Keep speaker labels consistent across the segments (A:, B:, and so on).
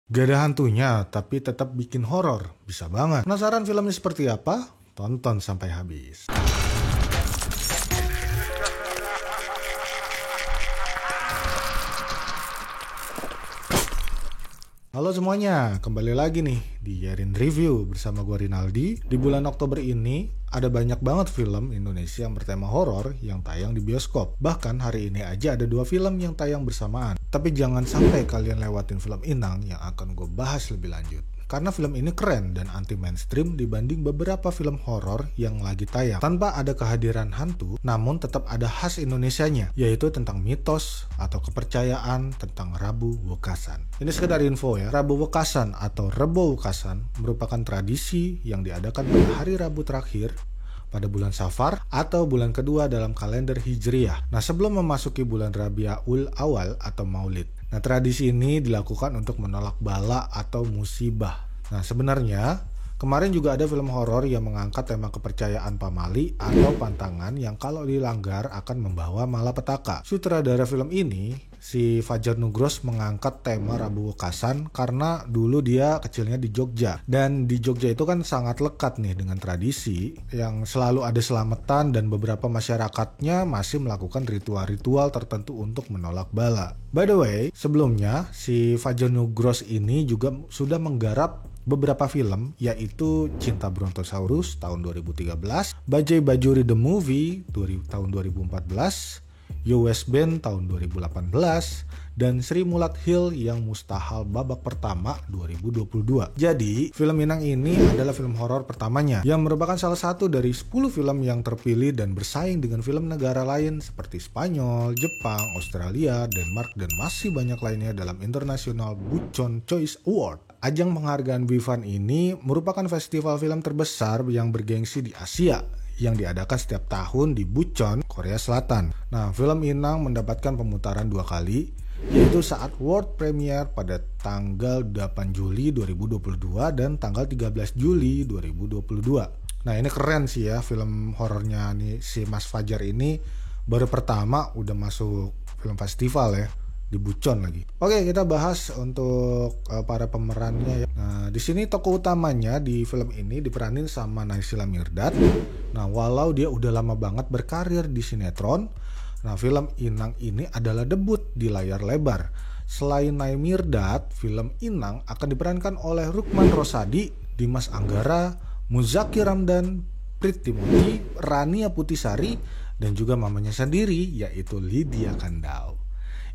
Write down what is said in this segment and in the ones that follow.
A: Gak ada hantunya, tapi tetap bikin horor. Bisa banget. Penasaran filmnya seperti apa? Tonton sampai habis. Halo semuanya, kembali lagi nih di Yerin Review bersama gue Rinaldi. Di bulan Oktober ini ada banyak banget film Indonesia yang bertema horor yang tayang di bioskop. Bahkan hari ini aja ada 2 film yang tayang bersamaan. Tapi jangan sampai kalian lewatin film Inang yang akan gue bahas lebih lanjut. Karena film ini keren dan anti mainstream dibanding beberapa film horor yang lagi tayang. Tanpa ada kehadiran hantu, namun tetap ada khas Indonesianya, yaitu tentang mitos atau kepercayaan tentang Rabu Wekasan. Ini sekedar info ya, Rabu Wekasan atau Rebo Wekasan merupakan tradisi yang diadakan pada hari Rabu terakhir pada bulan Safar atau bulan kedua dalam kalender Hijriyah. Nah, sebelum memasuki bulan Rabiul Awal atau Maulid. Nah, tradisi ini dilakukan untuk menolak bala atau musibah. Nah, sebenarnya kemarin juga ada film horor yang mengangkat tema kepercayaan pamali atau pantangan yang kalau dilanggar akan membawa malapetaka. Sutradara film ini, si Fajar Nugros, mengangkat tema Rabu Wekasan karena dulu dia kecilnya di Jogja. Dan di Jogja itu kan sangat lekat nih dengan tradisi yang selalu ada selamatan dan beberapa masyarakatnya masih melakukan ritual-ritual tertentu untuk menolak bala. By the way, sebelumnya si Fajar Nugros ini juga sudah menggarap beberapa film, yaitu Cinta Brontosaurus tahun 2013, Bajaj Bajuri The Movie tahun 2014, Yo West Band tahun 2018, dan Sri Mulat Hill yang Mustahil babak pertama 2022. Jadi, film Inang ini adalah film horor pertamanya yang merupakan salah satu dari 10 film yang terpilih dan bersaing dengan film negara lain seperti Spanyol, Jepang, Australia, Denmark, dan masih banyak lainnya dalam International Buchon Choice Award. Ajang penghargaan BIFAN ini merupakan festival film terbesar yang bergengsi di Asia yang diadakan setiap tahun di Buchon, Korea Selatan. Nah, film Inang mendapatkan pemutaran 2 kali, yaitu saat world premiere pada tanggal 8 Juli 2022 dan tanggal 13 Juli 2022. Nah, ini keren sih ya, film horornya nih si Mas Fajar ini baru pertama udah masuk film festival ya. Di Buchon lagi. Oke, kita bahas untuk para pemerannya ya. Nah, di sini tokoh utamanya di film ini diperanin sama Naysila Mirdad. Nah, walau dia udah lama banget berkarir di sinetron, nah film Inang ini adalah debut di layar lebar. Selain Nay Mirdad, film Inang akan diperankan oleh Rukman Rosadi, Dimas Anggara, Muzaki Ramdan, Prit Timothy, Rania Putisari, dan juga mamanya sendiri yaitu Lydia Kandau.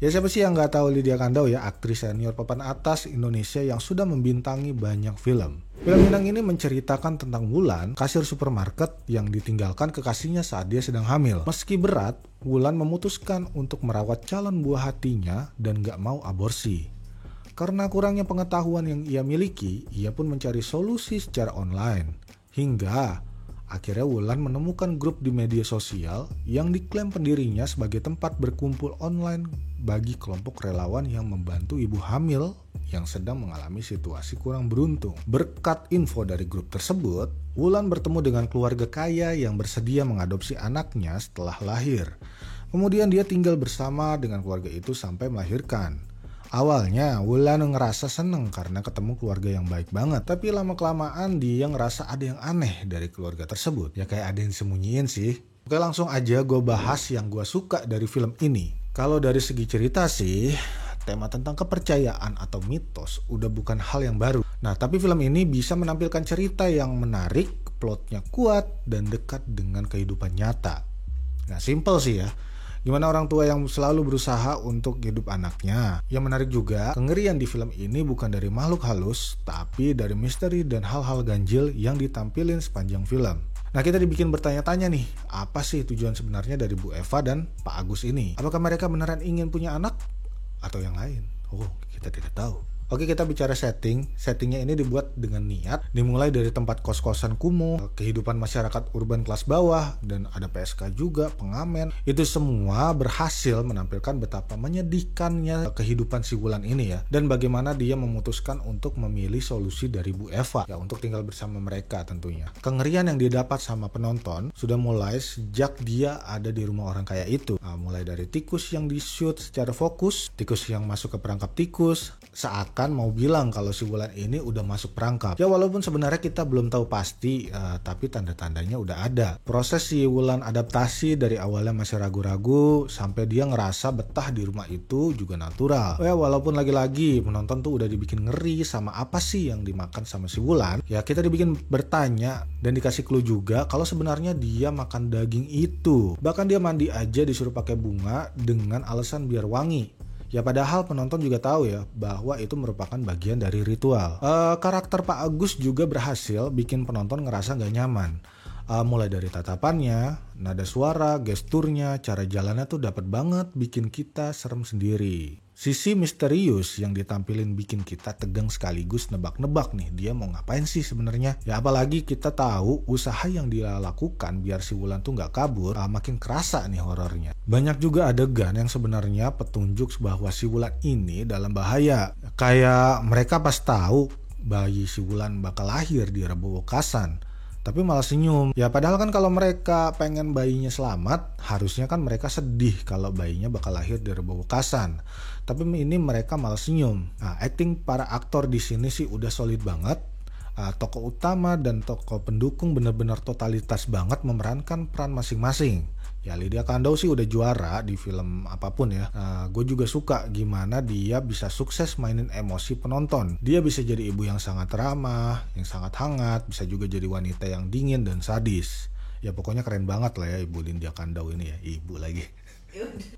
A: Ya, siapa sih yang nggak tahu Lydia Kandau ya, aktris senior papan atas Indonesia yang sudah membintangi banyak film. Film Inang ini menceritakan tentang Wulan, kasir supermarket yang ditinggalkan kekasihnya saat dia sedang hamil. Meski berat, Wulan memutuskan untuk merawat calon buah hatinya dan nggak mau aborsi. Karena kurangnya pengetahuan yang ia miliki, ia pun mencari solusi secara online. Hingga akhirnya Wulan menemukan grup di media sosial yang diklaim pendirinya sebagai tempat berkumpul online bagi kelompok relawan yang membantu ibu hamil yang sedang mengalami situasi kurang beruntung. Berkat info dari grup tersebut, Wulan bertemu dengan keluarga kaya yang bersedia mengadopsi anaknya setelah lahir. Kemudian dia tinggal bersama dengan keluarga itu sampai melahirkan. Awalnya Wulan ngerasa seneng karena ketemu keluarga yang baik banget. Tapi lama-kelamaan dia ngerasa ada yang aneh dari keluarga tersebut. Ya kayak ada yang sembunyiin sih. Oke, langsung aja gue bahas yang gue suka dari film ini. Kalau dari segi cerita sih, tema tentang kepercayaan atau mitos udah bukan hal yang baru. Nah, tapi film ini bisa menampilkan cerita yang menarik, plotnya kuat, dan dekat dengan kehidupan nyata. Nah, simple sih ya. Gimana orang tua yang selalu berusaha untuk hidup anaknya. Yang menarik juga, kengerian di film ini bukan dari makhluk halus, tapi dari misteri dan hal-hal ganjil yang ditampilin sepanjang film. Nah, kita dibikin bertanya-tanya nih, apa sih tujuan sebenarnya dari Bu Eva dan Pak Agus ini? Apakah mereka beneran ingin punya anak? Atau yang lain? Oh, kita tidak tahu. Oke, kita bicara setting. Settingnya ini dibuat dengan niat. Dimulai dari tempat kos-kosan kumuh, kehidupan masyarakat urban kelas bawah, dan ada PSK juga, pengamen. Itu semua berhasil menampilkan betapa menyedihkannya kehidupan si Wulan ini ya. Dan bagaimana dia memutuskan untuk memilih solusi dari Bu Eva ya, untuk tinggal bersama mereka tentunya. Kengerian yang didapat sama penonton sudah mulai sejak dia ada di rumah orang kaya itu. Nah, mulai dari tikus yang di-shoot secara fokus, tikus yang masuk ke perangkap tikus, seakan bahkan mau bilang kalau si Wulan ini udah masuk perangkap. Ya walaupun sebenarnya kita belum tahu pasti, tapi tanda-tandanya udah ada. Proses si Wulan adaptasi dari awalnya masih ragu-ragu sampai dia ngerasa betah di rumah itu juga natural. Ya walaupun lagi-lagi penonton tuh udah dibikin ngeri sama apa sih yang dimakan sama si Wulan, ya kita dibikin bertanya dan dikasih clue juga kalau sebenarnya dia makan daging itu. Bahkan dia mandi aja disuruh pakai bunga dengan alasan biar wangi. Ya padahal penonton juga tahu ya bahwa itu merupakan bagian dari ritual. Karakter Pak Agus juga berhasil bikin penonton ngerasa gak nyaman. Mulai dari tatapannya, nada suara, gesturnya, cara jalannya tuh dapat banget bikin kita serem sendiri. Sisi misterius yang ditampilin bikin kita tegang sekaligus nebak-nebak nih dia mau ngapain sih sebenarnya. Ya apalagi kita tahu usaha yang dia lakukan biar si Wulan tuh nggak kabur, makin kerasa nih horornya. Banyak juga adegan yang sebenarnya petunjuk bahwa si Wulan ini dalam bahaya. Kayak mereka pas tahu bayi si Wulan bakal lahir di Rebo Wekasan, tapi malah senyum. Ya padahal kan kalau mereka pengen bayinya selamat, harusnya kan mereka sedih kalau bayinya bakal lahir di Rebo Wekasan. Tapi ini mereka malah senyum. Nah, acting para aktor di sini sih udah solid banget. Tokoh utama dan tokoh pendukung benar-benar totalitas banget memerankan peran masing-masing. Ya Lydia Kandou sih udah juara di film apapun ya. Gue juga suka gimana dia bisa sukses mainin emosi penonton. Dia bisa jadi ibu yang sangat ramah, yang sangat hangat, bisa juga jadi wanita yang dingin dan sadis. Ya pokoknya keren banget lah ya Ibu Lydia Kandou ini ya, ibu lagi.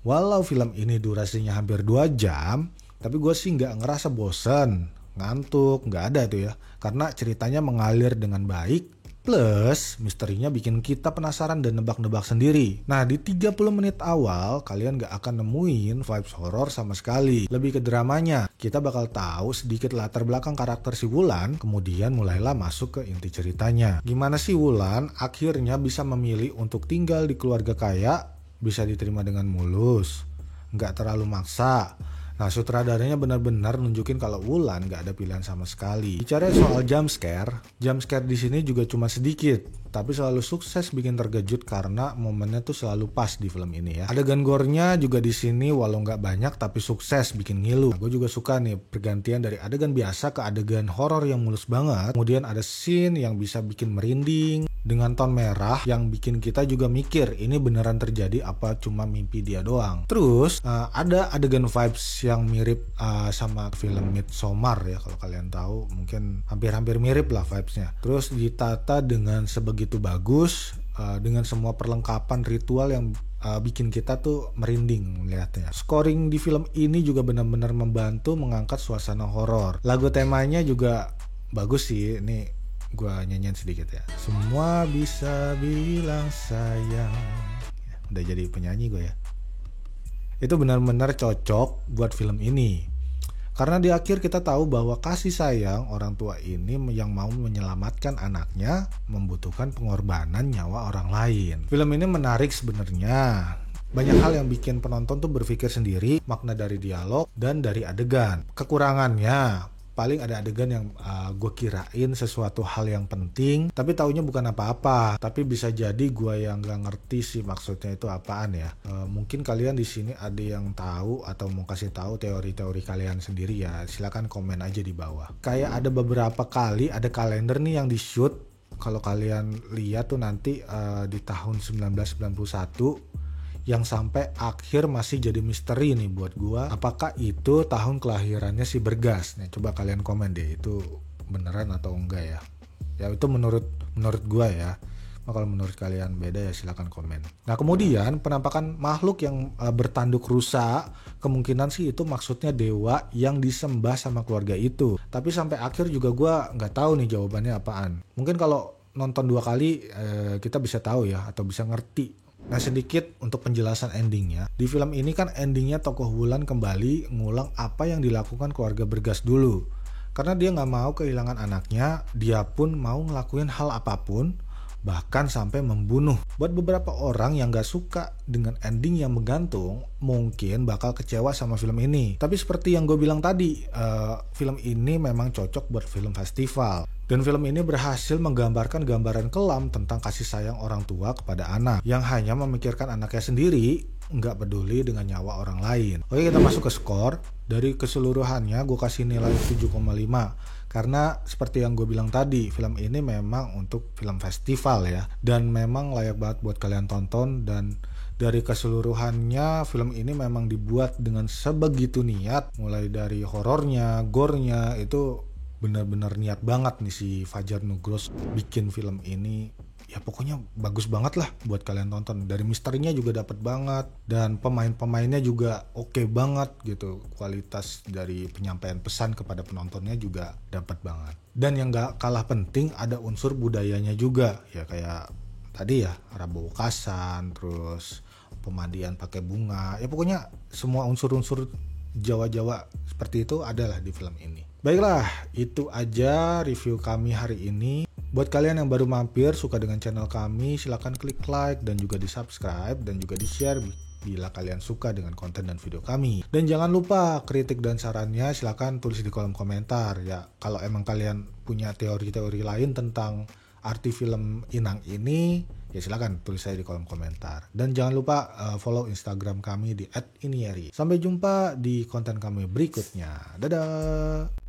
A: Walau film ini durasinya hampir 2 jam, tapi gue sih nggak ngerasa bosen, ngantuk, nggak ada tuh ya. Karena ceritanya mengalir dengan baik, plus misterinya bikin kita penasaran dan nebak-nebak sendiri. Nah di 30 menit awal kalian gak akan nemuin vibes horor sama sekali. Lebih ke dramanya. Kita bakal tahu sedikit latar belakang karakter si Wulan, kemudian mulailah masuk ke inti ceritanya. Gimana sih Wulan akhirnya bisa memilih untuk tinggal di keluarga kaya, bisa diterima dengan mulus, gak terlalu maksa. Nah sutradaranya benar-benar nunjukin kalau Wulan gak ada pilihan sama sekali. Bicara soal jump scare di sini juga cuma sedikit, tapi selalu sukses bikin terkejut karena momennya tuh selalu pas di film ini ya. Adegan gore-nya juga di sini walau nggak banyak tapi sukses bikin ngilu. Nah, gue juga suka nih pergantian dari adegan biasa ke adegan horor yang mulus banget. Kemudian ada scene yang bisa bikin merinding dengan ton merah yang bikin kita juga mikir ini beneran terjadi apa cuma mimpi dia doang. Terus ada adegan vibes yang mirip sama film Midsommar ya, kalau kalian tahu mungkin hampir-hampir mirip lah vibesnya. Terus ditata dengan sebegitu bagus, dengan semua perlengkapan ritual yang bikin kita tuh merinding melihatnya. Scoring di film ini juga benar-benar membantu mengangkat suasana horor. Lagu temanya juga bagus sih, ini gue nyanyiin sedikit ya. Semua bisa bilang sayang. Udah jadi penyanyi gue ya. Itu benar-benar cocok buat film ini. Karena di akhir kita tahu bahwa kasih sayang orang tua ini yang mau menyelamatkan anaknya membutuhkan pengorbanan nyawa orang lain. Film ini menarik sebenarnya. Banyak hal yang bikin penonton tuh berpikir sendiri, makna dari dialog dan dari adegan. Kekurangannya paling ada adegan yang gue kirain sesuatu hal yang penting, tapi taunya bukan apa-apa. Tapi bisa jadi gue yang gak ngerti sih maksudnya itu apaan ya. Mungkin kalian di sini ada yang tahu atau mau kasih tahu teori-teori kalian sendiri ya. Silakan komen aja di bawah. Kayak ada beberapa kali ada kalender nih yang di shoot. Kalau kalian lihat tuh nanti di tahun 1991. Yang sampai akhir masih jadi misteri nih buat gua. Apakah itu tahun kelahirannya si Bergas? Nih coba kalian komen deh, itu beneran atau enggak ya. Ya itu menurut gua ya. Nah, kalau menurut kalian beda ya silakan komen. Nah kemudian penampakan makhluk yang bertanduk rusa, kemungkinan sih itu maksudnya dewa yang disembah sama keluarga itu. Tapi sampai akhir juga gua nggak tahu nih jawabannya apaan. Mungkin kalau nonton 2 kali kita bisa tahu ya, atau bisa ngerti. Nah sedikit untuk penjelasan endingnya. Di film ini kan endingnya tokoh Wulan kembali ngulang apa yang dilakukan keluarga Bergas dulu. Karena dia gak mau kehilangan anaknya, dia pun mau ngelakuin hal apapun bahkan sampai membunuh. Buat beberapa orang yang gak suka dengan ending yang menggantung, mungkin bakal kecewa sama film ini. Tapi seperti yang gue bilang tadi, film ini memang cocok buat film festival. Dan film ini berhasil menggambarkan gambaran kelam tentang kasih sayang orang tua kepada anak yang hanya memikirkan anaknya sendiri, nggak peduli dengan nyawa orang lain. Oke, kita masuk ke skor. Dari keseluruhannya gue kasih nilai 7,5 karena seperti yang gue bilang tadi, film ini memang untuk film festival ya, dan memang layak banget buat kalian tonton. Dan dari keseluruhannya film ini memang dibuat dengan sebegitu niat, mulai dari horornya, gore-nya, itu benar-benar niat banget nih si Fajar Nugros bikin film ini. Ya pokoknya bagus banget lah buat kalian tonton. Dari misterinya juga dapet banget, dan pemain-pemainnya juga oke banget gitu. Kualitas dari penyampaian pesan kepada penontonnya juga dapet banget. Dan yang gak kalah penting, ada unsur budayanya juga. Ya kayak tadi ya, Rabu Kasan, terus pemandian pakai bunga. Ya pokoknya semua unsur-unsur Jawa-Jawa seperti itu adalah di film ini. Baiklah, itu aja review kami hari ini. Buat kalian yang baru mampir, suka dengan channel kami, silahkan klik like dan juga di subscribe dan juga di share bila kalian suka dengan konten dan video kami. Dan jangan lupa kritik dan sarannya silahkan tulis di kolom komentar ya. Kalau emang kalian punya teori-teori lain tentang arti film Inang ini, ya silahkan tulis saya di kolom komentar. Dan jangan lupa follow Instagram kami di @inieri. Sampai jumpa di konten kami berikutnya. Dadah!